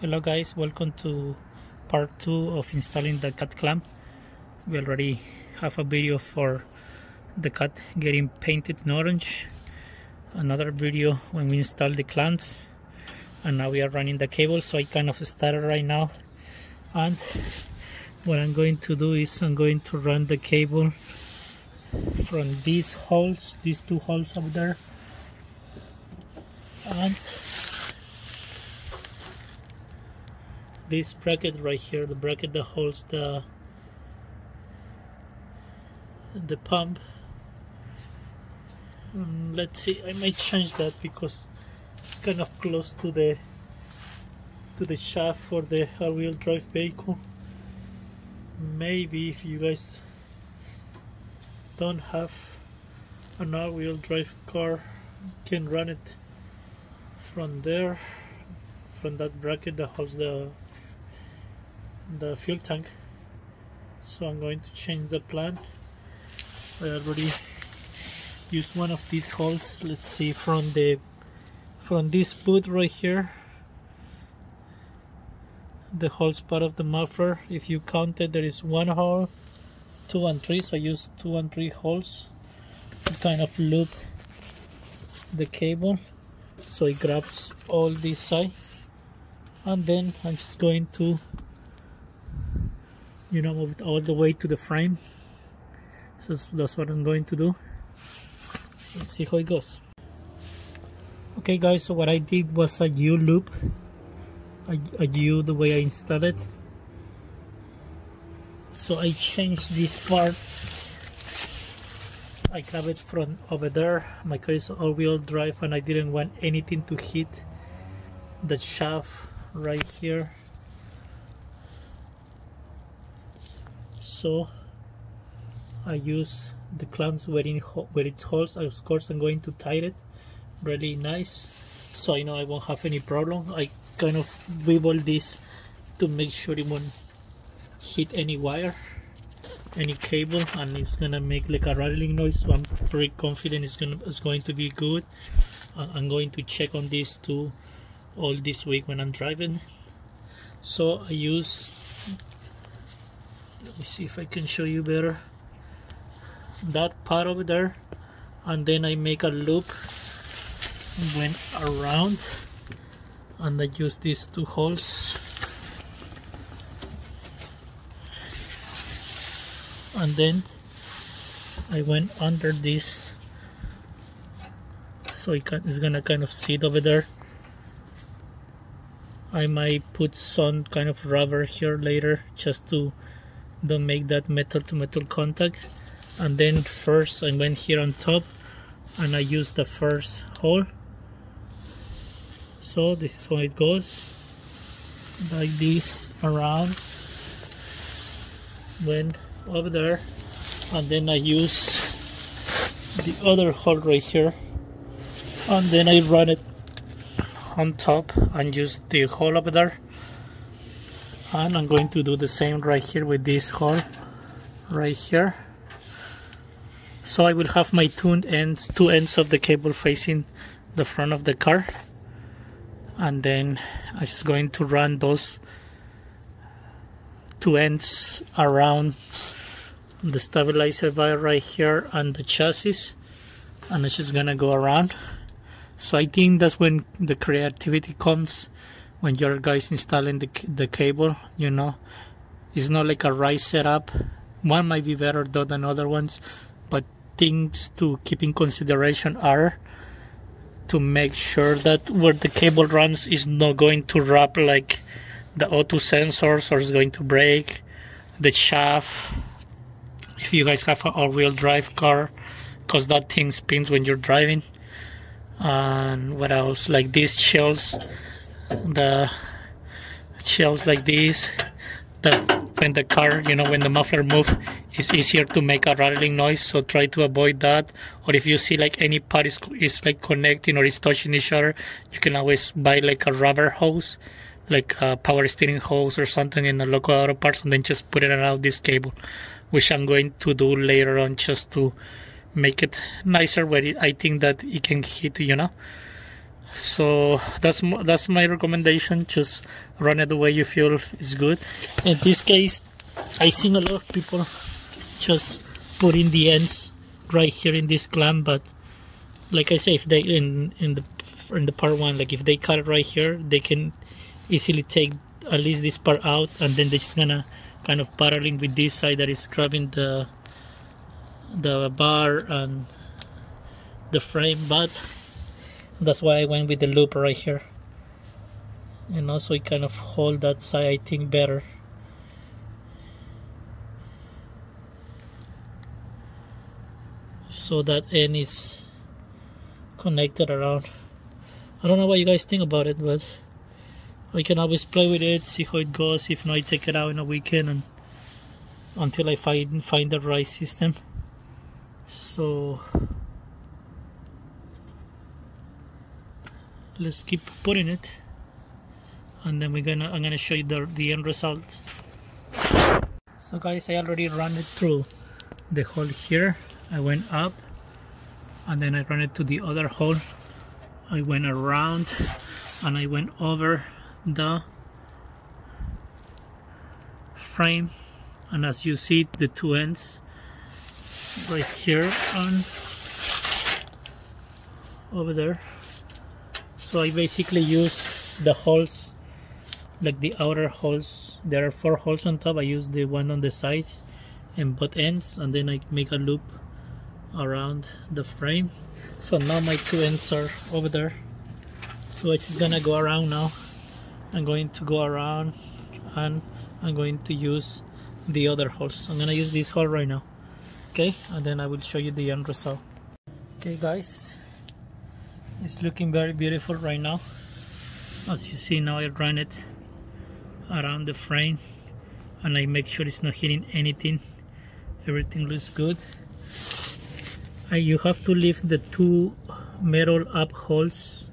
Hello guys, welcome to part 2 of installing the CatClamp. We already have a video for the cat getting painted in orange, another video when we install the clamps, and now we are running the cable. So I kind of started right now, and what I'm going to do is I'm going to run the cable from these holes, these two holes over there, and this bracket right here, the bracket that holds the pump. Let's see, I might change that because it's kind of close to the shaft for the all-wheel drive vehicle. Maybe if you guys don't have an all-wheel drive car, you can run it from there, from that bracket that holds the fuel tank. So I'm going to change the plan. I already used one of these holes. Let's see, from this boot right here, the holes part of the muffler, if you count it, there is one hole, 2 and 3, so I use 2 and 3 holes to kind of loop the cable so it grabs all this side, and then I'm just going to move it all the way to the frame. So that's what I'm going to do. Let's see how it goes. Okay guys, so what I did was a U-loop, a U the way I installed it. So I changed this part. I grab it from over there. My car is all-wheel drive and I didn't want anything to hit the shaft right here. So I use the clamps where it holds. Of course I'm going to tie it really nice so I know I won't have any problem. I kind of wibble this to make sure it won't hit any wire, any cable, and it's gonna make like a rattling noise. So I'm pretty confident it's going to be good. I'm going to check on this too all this week when I'm driving. So I use, let me see if I can show you better, that part over there, and then I make a loop, went around, and I use these two holes, and then I went under this so it's gonna kind of sit over there. I might put some kind of rubber here later just to don't make that metal to metal contact. And then first I went here on top and I used the first hole. So this is how it goes, like this around, went over there, and then I use the other hole right here, and then I run it on top and use the hole over there. And I'm going to do the same right here with this hole right here. So I will have my two ends of the cable facing the front of the car, and then I'm just going to run those two ends around the stabilizer bar right here and the chassis, and it's just gonna go around. So I think that's when the creativity comes, when your guys installing the cable. It's not like a right setup. One might be better though than other ones, but things to keep in consideration are to make sure that where the cable runs is not going to wrap like the O2 sensors, or is going to break the shaft if you guys have an all-wheel drive car, because that thing spins when you're driving. And what else, like these shells, the shells like this, that when the car, when the muffler moves, it's easier to make a rattling noise, so try to avoid that. Or if you see like any part is like connecting or is touching each other, you can always buy like a rubber hose, like a power steering hose or something in the local auto parts, and then just put it around this cable, which I'm going to do later on just to make it nicer, where I think that it can hit, So that's my recommendation. Just run it the way you feel is good. In this case, I seen a lot of people just put in the ends right here in this clamp, but like I say, if they in the part one, like if they cut it right here, they can easily take at least this part out, and then they're just gonna kind of battling with this side that is grabbing the bar and the frame. But that's why I went with the loop right here, and also it kind of hold that side, I think, better. So that end is connected around. I don't know what you guys think about it, but I can always play with it, see how it goes. If not, I take it out in a weekend and until I find the right system. So let's keep putting it, and then I'm gonna show you the end result. So guys, I already ran it through the hole here. I went up, and then I ran it to the other hole. I went around, and I went over the frame, and as you see, the two ends right here and over there. So I basically use the holes, like the outer holes. There are 4 holes on top. I use the one on the sides and both ends, and then I make a loop around the frame. So now my 2 ends are over there, so it's just gonna go around now. I'm going to go around, and I'm going to use the other holes. I'm gonna use this hole right now, okay, and then I will show you the end result. Okay guys, it's looking very beautiful right now. As you see, now I run it around the frame, and I make sure it's not hitting anything. Everything looks good. You have to leave the 2 metal up holes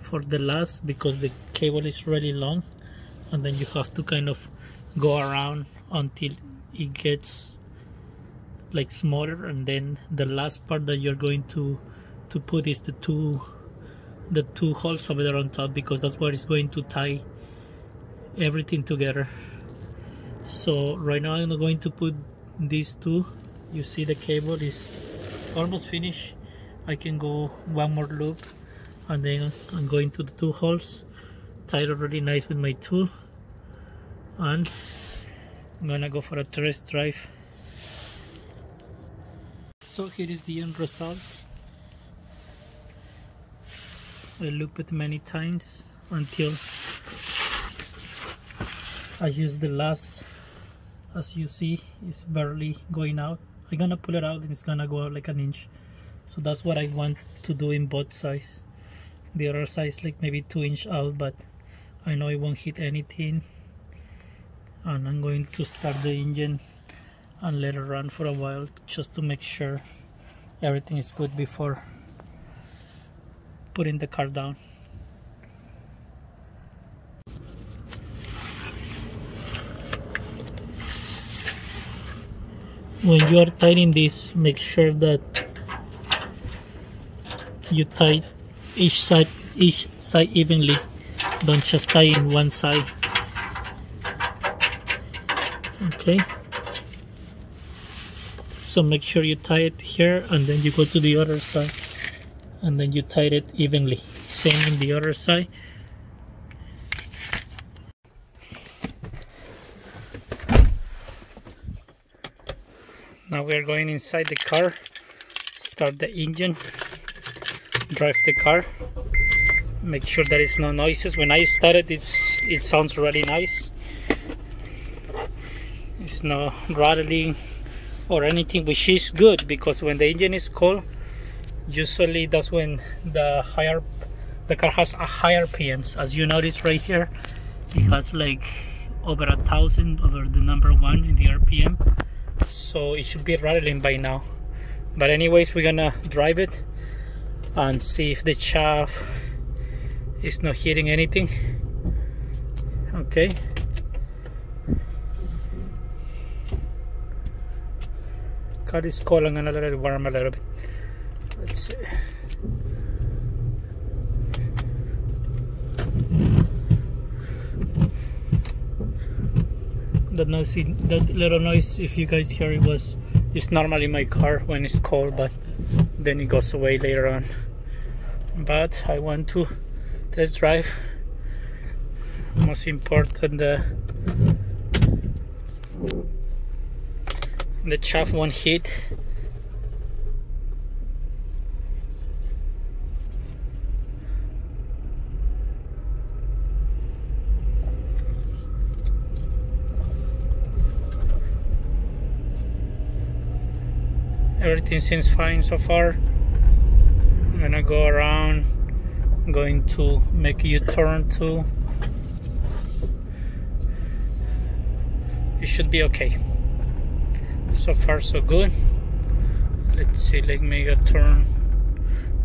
for the last, because the cable is really long, and then you have to kind of go around until it gets like smaller, and then the last part that you're going to put is the two holes over there on top, because that's where it's going to tie everything together. So right now I'm going to put these 2. You see the cable is almost finished. I can go one more loop, and then I'm going to the 2 holes, tied it really nice with my tool, and I'm gonna go for a test drive. So here is the end result. I loop it many times until I use the last. As you see, it's barely going out. I'm gonna pull it out and it's gonna go out like an inch. So that's what I want to do in both sides. The other side is like maybe 2 inch out, but I know it won't hit anything. And I'm going to start the engine and let it run for a while, just to make sure everything is good before putting the car down. When you are tightening this, make sure that you tie each side evenly. Don't just tie in one side. Okay, so make sure you tie it here, and then you go to the other side, and then you tie it evenly. Same in the other side. Now we are going inside the car, start the engine, drive the car, make sure there is no noises. When I started, it sounds really nice. It's no rattling or anything, which is good, because when the engine is cold, usually that's when the car has a higher RPMs. As you notice right here, it has like over 1,000 over the number 1 in the RPM. So it should be rattling by now. But anyways, we're gonna drive it and see if the chaff is not hitting anything. Okay, car is cold. I'm gonna let it warm a little bit. Let's see. that little noise, if you guys hear it, it's normally my car when it's cold, but then it goes away later on. But I want to test drive. Most important, the shaft won't hit. Everything seems fine so far. I'm gonna go around. I'm going to make a U-turn too. It should be okay. So far so good. Let's see, let me make a turn.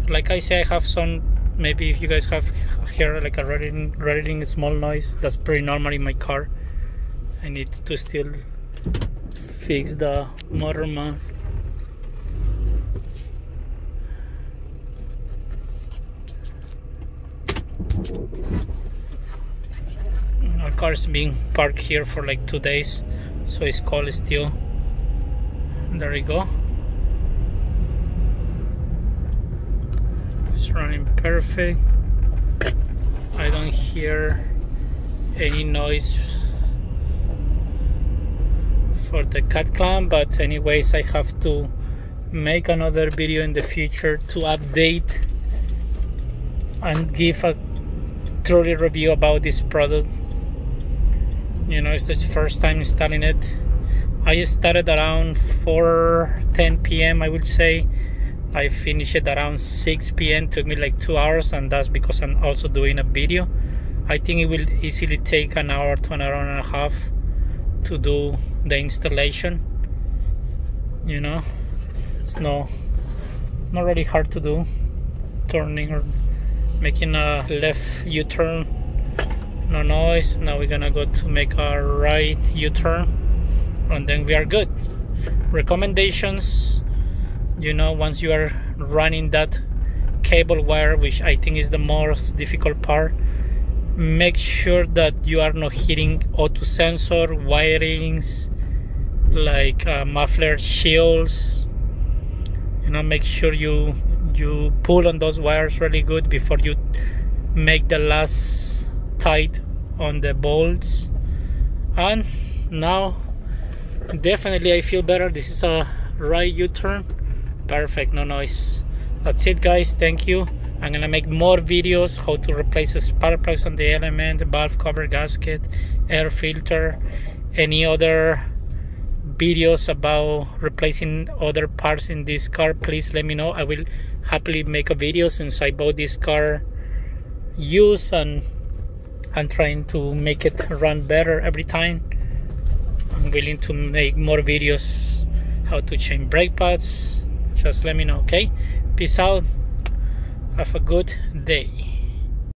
Like I say, I have some, maybe if you guys have here like a rattling small noise, that's pretty normal in my car. I need to still fix the motor mount. Our car's being parked here for like 2 days, so it's cold still. There we go. It's running perfect. I don't hear any noise for the CatClamp, but anyways, I have to make another video in the future to update and give a truly review about this product. You know, it's the first time installing it. I started around 4:10 p.m. I would say. I finished it around 6 p.m. Took me like 2 hours, and that's because I'm also doing a video. I think it will easily take an hour to an hour and a half to do the installation. You know, it's not really hard to do. Turning or making a left U-turn, no noise. Now we're gonna go to make a right U-turn, and then we are good. Recommendations, you know, once you are running that cable wire, which I think is the most difficult part, make sure that you are not hitting auto sensor wirings like muffler shields. You know, make sure you pull on those wires really good before you make the last tight on the bolts. And now definitely I feel better. This is a right U-turn. Perfect, no noise. That's it, guys. Thank you. I'm gonna make more videos how to replace the spark plugs on the element, valve cover, gasket, air filter, any other videos about replacing other parts in this car. Please let me know. I will happily make a video, since I bought this car used and I'm trying to make it run better every time. I'm willing to make more videos how to change brake pads. Just let me know, okay? Peace out. Have a good day.